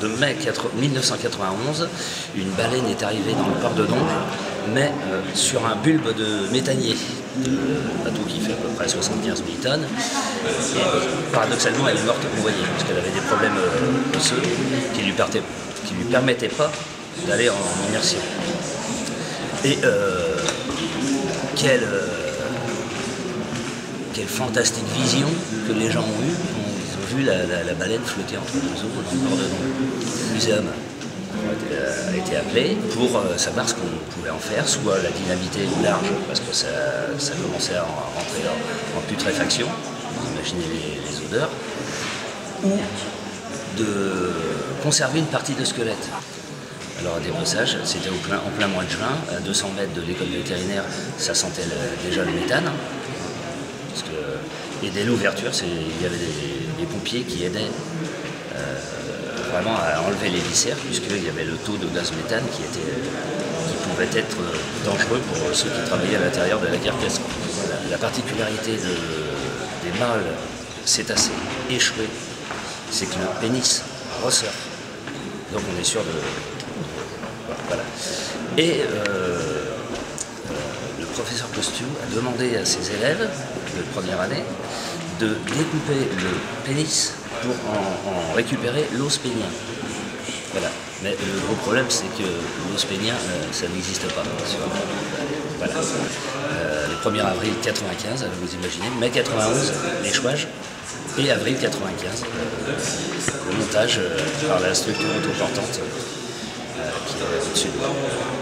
de mai 1991, une baleine est arrivée dans le port de Donge, mais sur un bulbe de méthanier, un bateau qui fait à peu près 75 000 tonnes. Et paradoxalement, elle est morte noyée, parce qu'elle avait des problèmes osseux qui lui permettaient pas d'aller en immersion. Et quelle fantastique vision que les gens ont eue quand ils ont vu la baleine flotter entre deux eaux dans le port de Donge. Le muséum a été appelé pour savoir ce qu'on pouvait en faire, soit la dynamiter au large, parce que ça commençait à rentrer en putréfaction, vous imaginez les odeurs, ou de conserver une partie de squelette. Alors à dépeçage, c'était en plein mois de juin, à 200 mètres de l'école vétérinaire, ça sentait déjà le méthane. Et dès l'ouverture, il y avait des pompiers qui aidaient vraiment à enlever les viscères, puisqu'il y avait le taux de gaz méthane qui pouvait être dangereux pour ceux qui travaillaient à l'intérieur de la carcasse. La particularité des mâles cétacés échoués, c'est que le pénis ressort. Donc on est sûr de... Voilà. Et le professeur Costu a demandé à ses élèves de première année de découper le pénis pour en récupérer l'os pénien. Voilà. Mais le gros problème, c'est que l'os pénien, ça n'existe pas. Voilà. Le 1er avril 95, vous imaginez, mai 91, l'échouage, et avril 95, le montage par la structure autoportante qui est au-dessus de nous.